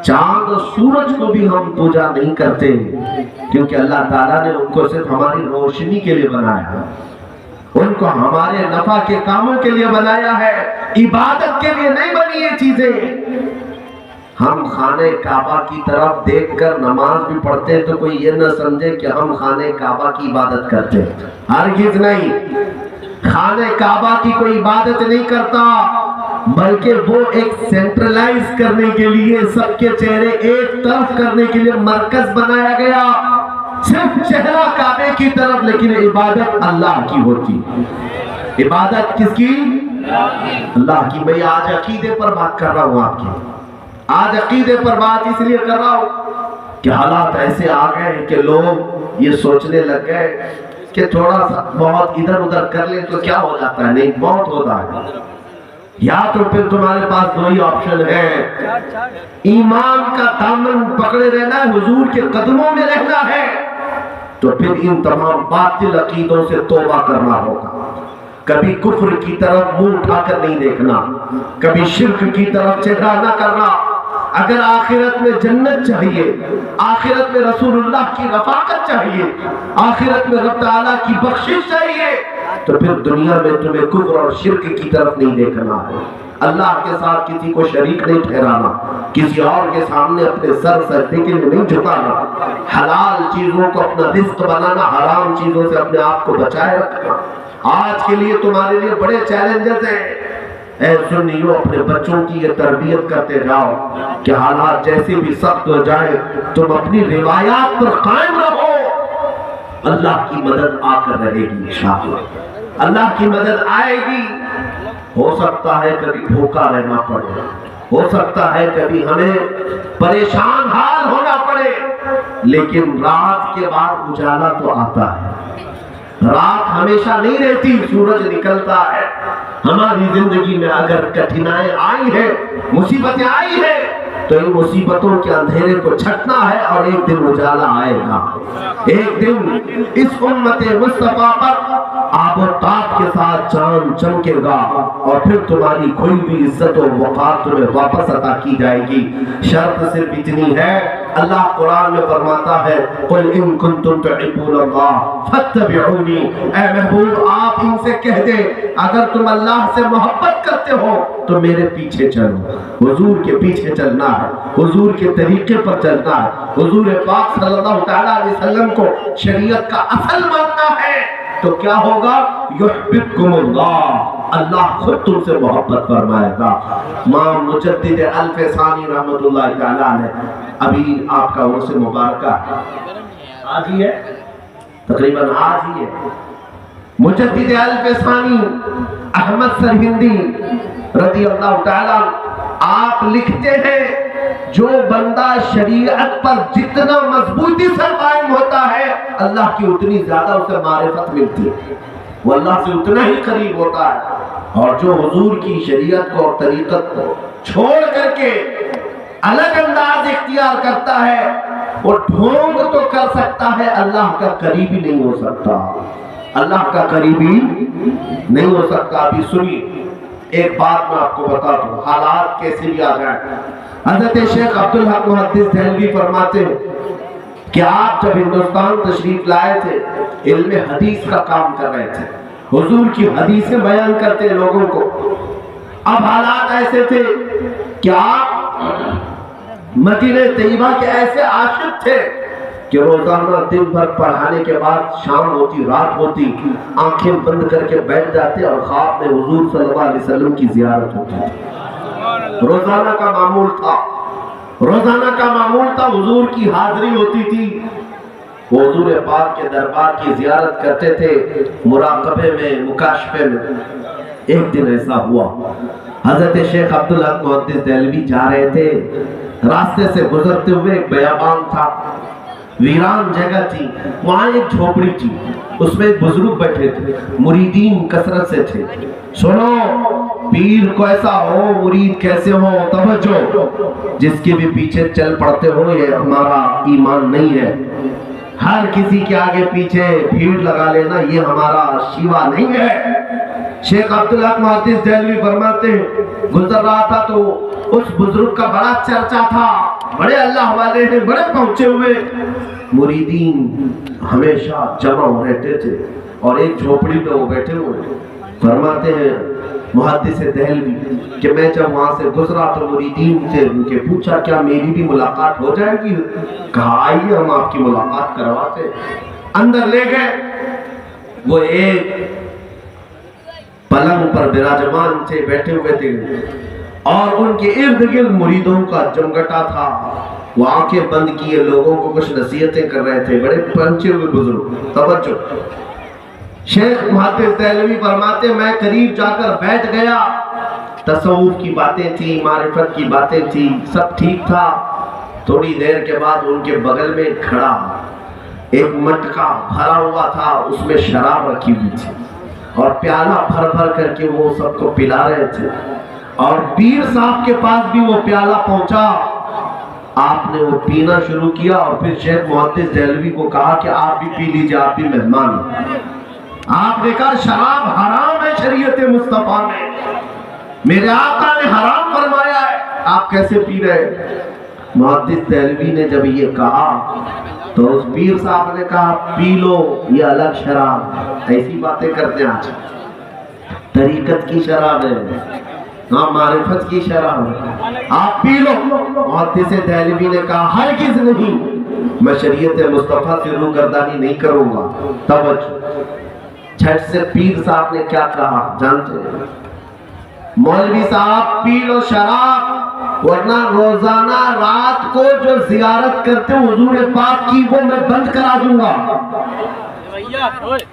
چاند اور سورج کو بھی ہم پوجا نہیں کرتے کیونکہ اللہ تعالیٰ نے ان کو صرف ہماری روشنی کے لیے بنایا، ان کو ہمارے نفع کے کاموں کے لیے بنایا ہے، عبادت کے لیے نہیں بنی یہ چیزیں۔ ہم خانہ کعبہ کی طرف دیکھ کر نماز بھی پڑھتے ہیں تو کوئی یہ نہ سمجھے کہ ہم خانہ کعبہ کی عبادت کرتے ہیں، ہرگز نہیں۔ خانہ کعبہ کی کوئی عبادت نہیں کرتا، بلکہ وہ ایک سینٹرلائز کرنے کے لیے، سب کے چہرے ایک طرف کرنے کے لیے مرکز بنایا گیا، صرف چہرہ کعبے کی طرف، لیکن عبادت اللہ کی ہوتی۔ عبادت کس کی؟ اللہ کی۔ میں آج عقیدے پر بات کر رہا ہوں، آپ کی آج عقیدے پر بات اس لیے کر رہا ہوں کہ حالات ایسے آ گئے کہ لوگ یہ سوچنے لگ گئے کہ تھوڑا سا بہت ادھر ادھر کر لیں تو کیا ہو جاتا ہے، نہیں بہت ہوتا ہے۔ یا تو پھر تمہارے پاس دو ہی آپشن ہے، ایمان کا دامن پکڑے رہنا ہے، حضور کے قدموں میں رہنا ہے، تو پھر ان تمام باطل عقیدوں سے توبہ کرنا ہوگا۔ کبھی کفر کی طرف منہ اٹھا کر نہیں دیکھنا، کبھی شرک کی طرف چہرہ نہ کرنا۔ اگر آخرت میں جنت چاہیے، آخرت میں رسول اللہ کی رفاقت چاہیے، آخرت میں رب تعالیٰ کی بخشش چاہیے، تو پھر دنیا میں تمہیں کفر اور شرک کی طرف نہیں دیکھنا ہے۔ اللہ کے ساتھ کسی کو شریک نہیں ٹھہرانا، کسی اور کے سامنے اپنے سر سجدے کے لیے نہیں جھکانا، حلال چیزوں کو اپنا رزق بنانا، حرام چیزوں سے اپنے آپ کو بچائے رکھنا۔ آج کے لیے تمہارے لیے بڑے چیلنجز ہیں۔ اے سنیو، اپنے بچوں کی یہ تربیت کرتے جاؤ کہ حالات جیسے بھی سخت ہو جائے تم اپنی روایات پر قائم رہو، اللہ کی مدد آ کر رہے گی انشاءاللہ، اللہ کی مدد آئے گی۔ ہو سکتا ہے کبھی بھوکا رہنا پڑے، ہو سکتا ہے کبھی ہمیں پریشان حال ہونا پڑے، لیکن رات کے بعد اجالا تو آتا ہے۔ رات ہمیشہ نہیں رہتی، سورج نکلتا ہے۔ ہماری زندگی میں اگر کٹھنائیں آئی ہیں، مصیبتیں آئی ہیں، تو ان مصیبتوں کے اندھیرے کو چھٹنا ہے اور ایک دن اجالا آئے گا۔ ایک دن اس امت مصطفیٰ پر آب و تاب کے ساتھ چاند چمکے گا اور پھر تمہاری کھوئی بھی عزت و وقار تمہیں واپس عطا کی جائے گی۔ شرط صرف اتنی ہے اللہ قرآن میں فرماتا ہے قل ان کنتم تحبون اللہ فاتبعونی، اے محبوب آپ ان سے کہہ دیں اگر تم اللہ سے محبت کرتے ہو تو میرے پیچھے چلو، حضور کے پیچھے چلنا ہے، حضور کے طریقے پر چلنا ہے، حضور پاک صلی اللہ تعالیٰ علیہ وسلم کو شریعت کا اصل ماننا ہے، تو کیا ہوگا؟ یحببکم اللہ، اللہ خود تم سے محبت فرمائے گا۔ امام مجدد الف ثانی رحمۃ اللہ تعالیٰ علیہ، ابھی آپ کا عرس مبارکہ آج ہی ہے، تقریباً آج ہی ہے، مجدد الف ثانی احمد سرہندی رضی اللہ تعالیٰ، آپ لکھتے ہیں جو بندہ شریعت پر جتنا مضبوطی سے قائم ہوتا ہے اللہ کی اتنی زیادہ اسے معرفت ملتی ہے، وہ اللہ سے اتنا ہی قریب ہوتا ہے، اور جو حضور کی شریعت کو اور طریقت کو چھوڑ کر کے الگ انداز اختیار کرتا ہے وہ ڈھونگ تو کر سکتا ہے، اللہ کا قریبی نہیں ہو سکتا، اللہ کا قریبی نہیں ہو سکتا۔ ابھی سنیے ایک بات میں آپ کو بتا دوں، حالات کیسے بھی آ جائیں۔ حضرت شیخ عبدالحق محدث دہلوی فرماتے ہیں کہ آپ جب ہندوستان تشریف لائے تھے علم حدیث کا کام کر رہے تھے، حضور کی حدیثیں بیان کرتے لوگوں کو، اب حالات ایسے تھے کہ آپ مدینہ طیبہ کے ایسے عاشق تھے کہ روزانہ دن بھر پڑھانے کے بعد شام ہوتی رات ہوتی آنکھیں بند کر کے بیٹھ جاتے اور خواب میں حضور صلی اللہ علیہ وسلم کی زیارت ہوتی تھی، روزانہ کا معمول تھا، روزانہ کا معمول تھا، حضور کی حاضری ہوتی تھی، حضور پاک کے دربار کی زیارت کرتے تھے، مراقبے میں مکاشفے میں۔ ایک دن ایسا ہوا حضرت شیخ عبدالحق محدث دہلوی جا رہے تھے، راستے سے گزرتے ہوئے ایک بیابان تھا، ویران جگہ تھی، وہاں ایک جھوپڑی تھی، اس میں ایک بزرگ بیٹھے تھے، مریدین کثرت سے تھے۔ سنو، پیر کو ایسا ہو مرید کیسے ہو، توجہ، جس کے بھی پیچھے چل پڑتے ہو یہ ہمارا ایمان نہیں ہے، ہر کسی کے آگے پیچھے بھیڑ لگا لینا یہ ہمارا شیوا نہیں ہے۔ شیخ عبدالحق محدث دہلوی فرماتے ہیں گزر رہا تھا تو اس بزرگ کا بڑا چرچا تھا، بڑے اللہ والے ہیں، بڑے پہنچے ہوئے، مریدین ہمیشہ جمع رہتے تھے اور ایک جھوپڑی میں وہ بیٹھے ہوئے۔ فرماتے ہیں محدث دہلوی کہ میں جب وہاں سے گزرا تو مریدین سے ان کے پوچھا کیا میری بھی ملاقات ہو جائے گی؟ کہا آئیے ہم آپ کی ملاقات کرواتے۔ اندر لے گئے، وہ ایک پلنگ پر براجمان تھے، بیٹھے ہوئے تھے اور ان کے ارد گرد مریدوں کا جمگٹا تھا، وہ آنکھیں بند کیے لوگوں کو کچھ نصیحتیں کر رہے تھے، بڑے پنچے ہوئے بزرگ۔ توجہ، شیخ محدث دہلوی فرماتے میں قریب جا کر بیٹھ گیا، تصوف کی باتیں تھی، معرفت کی باتیں تھی، سب ٹھیک تھا۔ تھوڑی دیر کے بعد ان کے بغل میں کھڑا ایک مٹکا بھرا ہوا تھا، اس میں شراب رکھی ہوئی تھی اور پیالہ بھر بھر کر کے وہ سب کو پلا رہے تھے، اور پیر صاحب کے پاس بھی وہ پیالہ پہنچا، آپ نے وہ پینا شروع کیا اور پھر شیخ محدث دہلوی کو کہا کہ آپ بھی پی لیجئے، آپ بھی مہمان ہیں۔ آپ نے کہا شراب حرام ہے شریعت مصطفیٰ میں، میرے آقا نے حرام فرمایا ہے، آپ کیسے پی رہے؟ محدث دہلوی نے جب یہ کہا تو اس پیر صاحب نے کہا پی لو، یہ الگ شراب، ایسی باتیں کرتے ہیں آج، طریقت کی شراب ہے، ہاں معرفت کی شراب ہے، آپ پی لو۔ محدث دہلوی نے کہا ہرگز نہیں، میں شریعت مصطفیٰ سے روگردانی نہیں کروں گا۔ توجہ، جھٹ سے پیر صاحب نے کیا کہا جانتے ہیں؟ مولوی صاحب پی لو شراب، ورنہ روزانہ رات کو جو زیارت کرتے حضور پاک کی وہ میں بند کرا دوں گا۔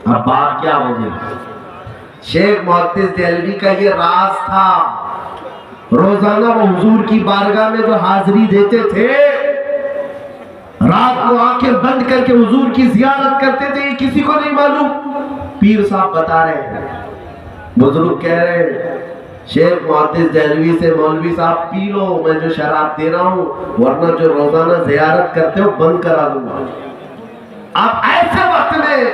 اب بات کیا ہوگی؟ شیخ محدث دہلوی کا یہ راز تھا، روزانہ وہ حضور کی بارگاہ میں جو حاضری دیتے تھے، رات کو آنکھیں بند کر کے حضور کی زیارت کرتے تھے، یہ کسی کو نہیں معلوم۔ پیر صاحب بتا رہے ہیں، بزرگ کہہ رہے ہیں شیخ محدث دہلوی سے مولوی صاحب پی لو، میں جو شراب دے رہا ہوں، ورنہ جو روزانہ زیارت کرتے ہو بند کرا دوں گا۔ اب ایسے وقت میں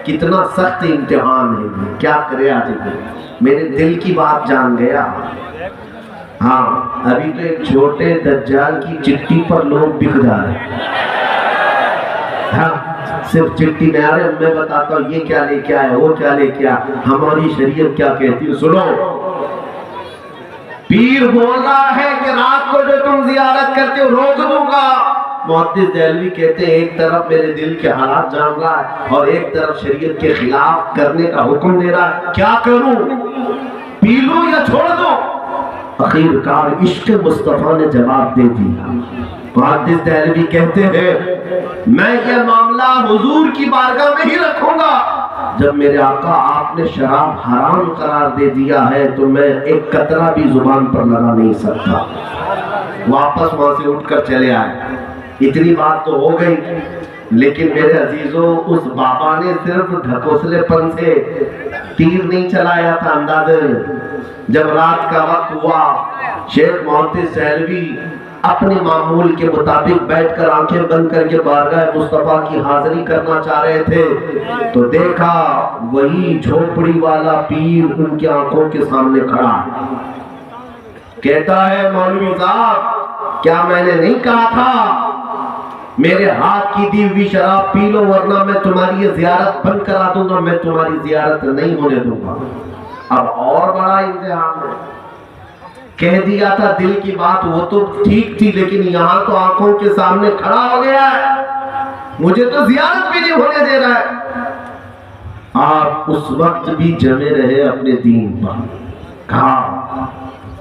کتنا سخت امتحان ہے، کیا کرے آج میرے دل کی بات جان گیا۔ ہاں ابھی تو ایک چھوٹے دجال کی چٹھی پر لوگ بک جا رہے ہیں. ہاں صرف چٹھی میں آ رہے ہیں، میں بتاتا ہوں یہ کیا لے کے آئے، وہ کیا لے کے آئے، ہماری شریعت کیا کہتی ہے. سنو، پیر بول رہا ہے کہ رات کو جو تم زیارت کرتے ہو روک دوں گا. محدث دہلوی کہتے ہیں ایک طرف میرے دل کے حالات جان رہا ہے اور ایک طرف شریعت کے خلاف کرنے کا حکم دے رہا ہے، کیا کروں، پی لوں یا چھوڑ دوں؟ اخیر کار عشق مصطفیٰ نے جواب دے دیا. محدث دہلوی کہتے ہیں میں یہ معاملہ حضور کی بارگاہ میں ہی رکھوں گا. جب میرے آقا آپ نے شراب حرام قرار دے دیا ہے تو میں ایک قطرہ بھی زبان پر لگا نہیں سکتا. واپس وہاں سے اٹھ کر چلے آئے. اتنی بات تو ہو گئی، لیکن میرے عزیزوں اس بابا نے صرف ڈھکوسلے پن سے تیر نہیں چلایا تھا. اندازہ جب رات کا وقت ہوا شیخ محدث دہلوی اپنے معمول کے مطابق بیٹھ کر آنکھیں بند کر کے بارگاہ مصطفیٰ کی حاضری کرنا چاہ رہے تھے تو دیکھا وہی جھوپڑی والا پیر ان کی آنکھوں کے سامنے کھڑا. کہتا ہے مولوی صاحب کیا میں نے نہیں کہا تھا میرے ہاتھ کی دی ہوئی شراب پی لو ورنہ میں تمہاری یہ زیارت بند کرا دوں گا، میں تمہاری زیارت نہیں ہونے دوں گا. اب اور بڑا امتحان ہے. کہہ دیا تھا دل کی بات وہ تو ٹھیک تھی، لیکن یہاں تو آنکھوں کے سامنے کھڑا ہو گیا ہے، مجھے تو زیارت بھی نہیں ہونے دے رہا ہے. آپ اس وقت بھی جمے رہے اپنے دین پر. کہا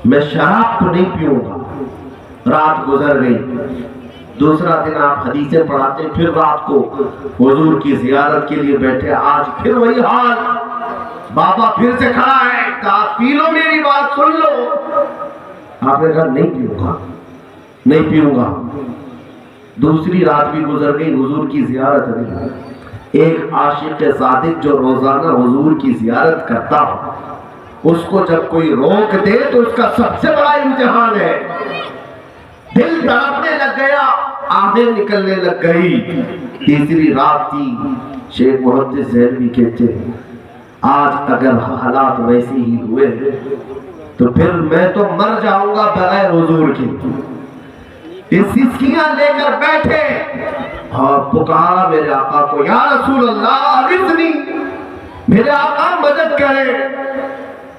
میں شراب تو نہیں پیوں گا. رات گزر گئی، دوسرا دن آپ حدیثیں پڑھاتے، پھر رات کو حضور کی زیارت کے لیے بیٹھے. آج پھر وہی حال، بابا پھر سے کھڑا ہے. کہا پی لو میری بات سن لو. آپ نے کہا نہیں پیوں گا، نہیں پیوں گا. دوسری رات بھی گزر گئی، حضور کی زیارت نہیں. ایک عاشق صادق جو روزانہ حضور کی زیارت کرتا ہو اس کو جب کوئی روک دے تو اس کا سب سے بڑا امتحان ہے. دل تڑپنے لگ گیا، آہیں نکلنے لگ گئی. تیسری رات تھی. شیخ محدث دہلوی کہتے ہیں آج اگر حالات ویسے ہی ہوئے تو پھر میں تو مر جاؤں گا بغیر حضور کی. سسکیاں لے کر بیٹھے اور پکارا میرے آقا کو، یا رسول اللہ اغثنی، میرے آقا مدد کرے،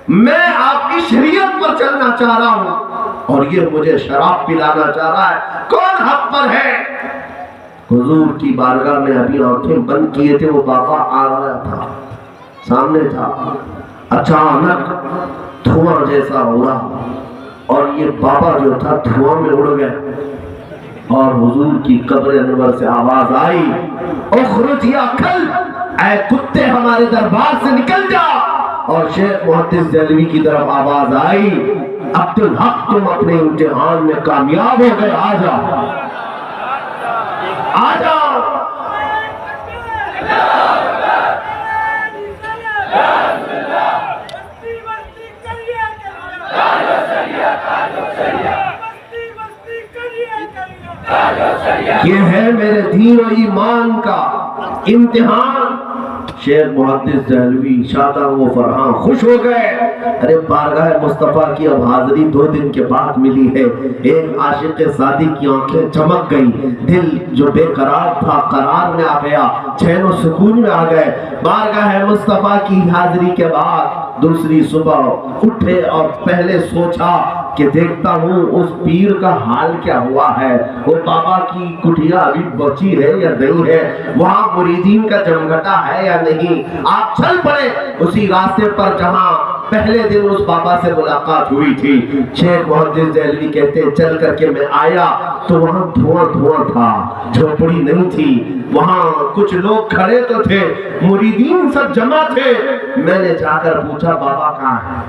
میں آپ کی شریعت پر چلنا چاہ رہا ہوں اور یہ مجھے شراب پلانا چاہ رہا ہے، کون حق پر ہے؟ حضور کی بارگاہ میں ابھی آنکھیں بند کیے تھے، وہ بابا آ رہا تھا، سامنے تھا. اچانک دھواں جیسا ہوا اور یہ بابا جو تھا دھواں میں اڑ گئے اور حضور کی قبر انور سے آواز آئی، اخرج یا کلب، اے کتے ہمارے دربار سے نکل جا. اور شیخ محدث دہلوی کی طرف آواز آئی، عبدالحق تم اپنے امتحان میں کامیاب ہو گئے، آ جاؤ آ جاؤ. یہ ہے میرے دین و ایمان کا امتحان. شیخ محدث دہلوی شاداں و فرحاں خوش ہو گئے. ارے بارگاہ مصطفیٰ کی اب حاضری 2 دن کے بعد ملی ہے. ایک عاشق صادق کی آنکھیں چمک گئی، دل جو بے قرار تھا قرار میں آ گیا، چین و سکون میں آ گئے. بارگاہ مصطفیٰ کی حاضری کے بعد دوسری صبح اٹھے اور پہلے سوچا کہ دیکھتا ہوں اس پیر کا حال کیا ہوا ہے، وہ بابا کی کٹھیا ابھی بچی ہے یا نہیں ہے، وہاں مریدین کا جمگٹا ہے یا نہیں. آپ چل پڑے اسی راستے پر جہاں پہلے دن اس بابا سے ملاقات ہوئی تھی. شیخ محدث دہلوی کہتے ہیں چل کر کے میں آیا تو وہاں دھواں دھواں تھا، جھوپڑی نہیں تھی. وہاں کچھ لوگ کھڑے تو تھے، مریدین سب جمع تھے. میں نے جا کر پوچھا بابا کہاں ہے،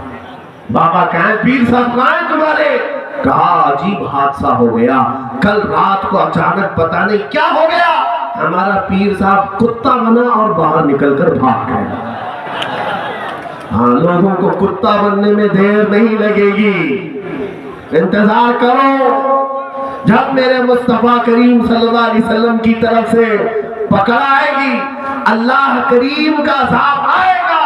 بابا کہاں ہے، پیر صاحب کہاں ہیں تمہارے؟ کہا عجیب حادثہ ہو گیا، کل رات کو اچانک پتہ نہیں کیا ہو گیا، ہمارا پیر صاحب کتا بنا اور باہر نکل کر بھاگ گیا. ہاں لوگوں کو کتا بننے میں دیر نہیں لگے گی، انتظار کرو. جب میرے مصطفیٰ کریم صلی اللہ علیہ وسلم کی طرف سے پکڑ آئے گی، اللہ کریم کا عذاب آئے گا،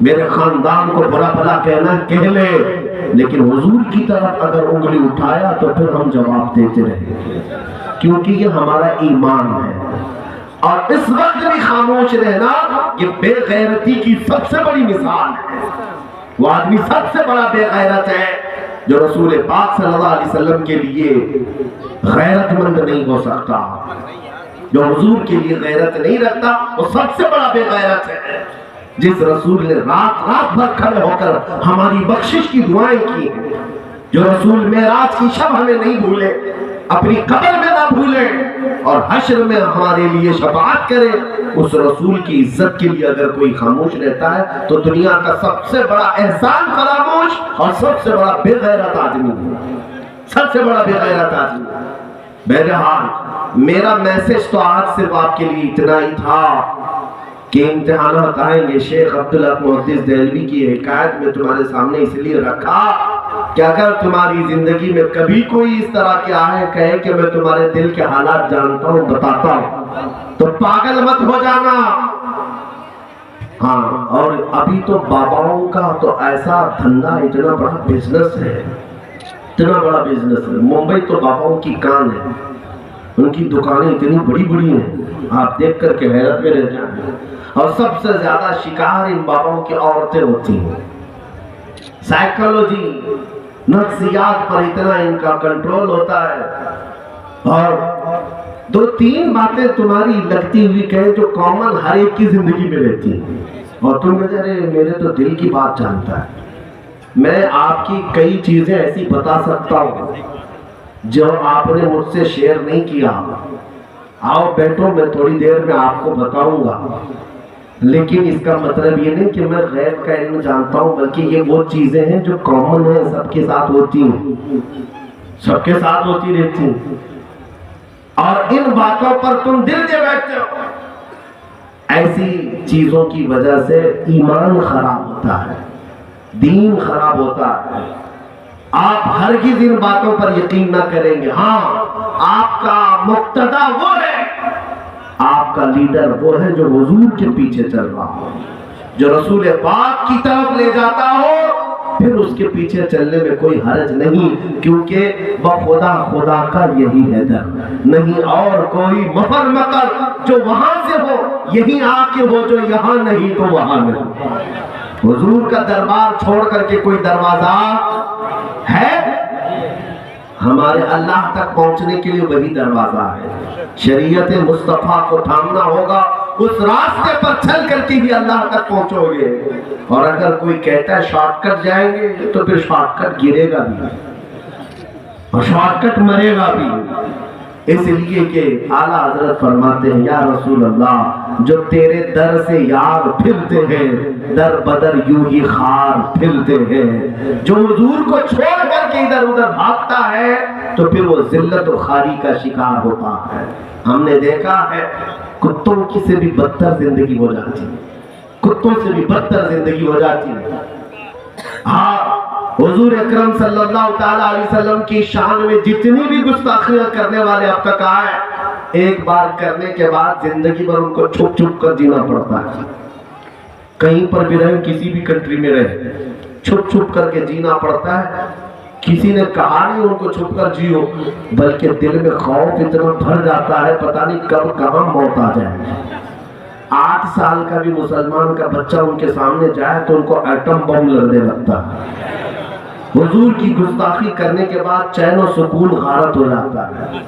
میرے خاندان کو برا بھلا کہنا کہہ لے، لیکن حضور کی طرف اگر انگلی اٹھایا تو پھر ہم جواب دیتے رہیں گے، کیونکہ یہ ہمارا ایمان ہے۔ اور اس وقت بھی خاموش رہنا یہ بے غیرتی کی سب سے بڑی مثال ہے۔ وہ آدمی سب سے بڑا بے غیرت ہے جو رسول پاک صلی اللہ علیہ وسلم کے لیے غیرت مند نہیں ہو سکتا، جو حضور کے لیے غیرت نہیں رکھتا وہ سب سے بڑا بے غیرت ہے۔ جس رسول نے رات رات بھر کھڑے ہو کر ہماری بخشش کی دعائیں کی ہیں، جو رسول معراج کی شب ہمیں نہیں بھولے، اپنی قبر میں نہ بھولے اور حشر میں ہمارے لیے شفاعت کرے، اس رسول کی عزت کے لیے اگر کوئی خاموش رہتا ہے تو دنیا کا سب سے بڑا احسان فراموش اور سب سے بڑا بے غیرت آدمی ہے، سب سے بڑا بے غیرت آدمی ہے۔ بہرحال میرا میسج تو آج صرف آپ کے لیے اتنا ہی تھا کہ امتحانات آئیں گے۔ شیخ عبدالحق محدث دہلوی کی حکایت میں تمہارے سامنے اس لیے رکھا کہ اگر تمہاری زندگی میں کبھی کوئی اس طرح کے آئے کہے کہ میں تمہارے دل کے حالات جانتا ہوں بتاتا ہوں تو پاگل مت ہو جانا۔ ہاں، اور ابھی تو باباؤں کا تو ایسا دھندا، اتنا بڑا بزنس ہے، اتنا بڑا بزنس ہے۔ ممبئی تو باباؤں کی کان ہے، ان کی دکانیں اتنی بڑی بڑی ہیں، آپ دیکھ کر کے حیرت میں رہ جائیں گے۔ اور سب سے زیادہ شکار ان باباؤں کی عورتیں ہوتی ہیں۔ سائیکالوجی، نفسیات پر اتنا ان کا کنٹرول ہوتا ہے، اور دو تین باتیں تمہاری لگتی ہوئی کہیں جو کامن ہر ایک کی زندگی میں رہتی ہیں، اور تم میرے تو دل کی بات جانتا ہے۔ میں آپ کی کئی چیزیں ایسی بتا سکتا ہوں جو آپ نے مجھ سے شیئر نہیں کیا۔ آؤ بیٹھو، میں تھوڑی دیر میں آپ کو بتاؤں گا، لیکن اس کا مطلب یہ نہیں کہ میں غیب کا علم جانتا ہوں، بلکہ یہ وہ چیزیں ہیں جو کامن ہیں، سب کے ساتھ ہوتی ہیں، سب کے ساتھ ہوتی رہتی ہیں، اور ان باتوں پر تم دل دے بیٹھتے ہو۔ ایسی چیزوں کی وجہ سے ایمان خراب ہوتا ہے، دین خراب ہوتا ہے۔ آپ ہرگز ان باتوں پر یقین نہ کریں گے۔ ہاں، آپ کا مقتدا وہ ہے، آپ کا لیڈر وہ ہے جو حضور کے پیچھے چل رہا ہو، جو رسول پاک کی طرف لے جاتا ہو، پھر اس کے پیچھے چلنے میں کوئی حرج نہیں، کیونکہ وہ خدا کا یہی ہے در، نہیں اور کوئی مفر مکر جو وہاں سے ہو یہی آ کے ہو، جو یہاں نہیں تو وہاں نہیں۔ حضور کا دربار چھوڑ کر کے کوئی دروازہ ہے؟ ہمارے اللہ تک پہنچنے کے لیے وہی دروازہ ہے۔ شریعت مصطفیٰ کو تھامنا ہوگا، اس راستے پر چل کر کے بھی اللہ تک پہنچو گے۔ اور اگر کوئی کہتا ہے شارٹ کٹ جائیں گے تو پھر شارٹ کٹ گرے گا بھی اور شارٹ کٹ مرے گا بھی، اس لیے کہ اعلیٰ حضرت فرماتے ہیں یا رسول اللہ، جو تیرے در سے یار پھرتے ہیں در بدر یوں ہی خار پھرتے ہیں۔ جو حضور کو چھوڑ کر کے ادھر ادھر بھاگتا ہے تو پھر وہ ذلت و خواری کا شکار ہوتا ہے۔ ہم نے دیکھا ہے کتوں کی سے بھی بدتر زندگی ہو جاتی ہے، کتوں سے بھی بدتر زندگی ہو جاتی ہے۔ ہاں، حضور اکرم صلی اللہ تعالیٰ علیہ وسلم کی شان میں جتنی بھی گستاخیاں کرنے والے اب تک آئے، ایک بار کرنے کے بعد زندگی بھر ان کو چھپ چھپ کر جینا پڑتا ہے۔ کہیں پر بھی رہے، کسی بھی کنٹری میں رہے، چھپ چھپ کر کے جینا پڑتا ہے۔ کسی نے کہا نہیں ان کو چھپ کر جیو، بلکہ دل میں خوف اتنا بھر جاتا ہے پتہ نہیں کب کہاں موت آ جائے۔ 8 سال کا بھی مسلمان کا بچہ ان کے سامنے جائے تو ان کو ایٹم بم لگنے لگتا ہے۔ حضور کی گستاخی کرنے کے بعد چین و سکون غارت ہو جاتا ہے۔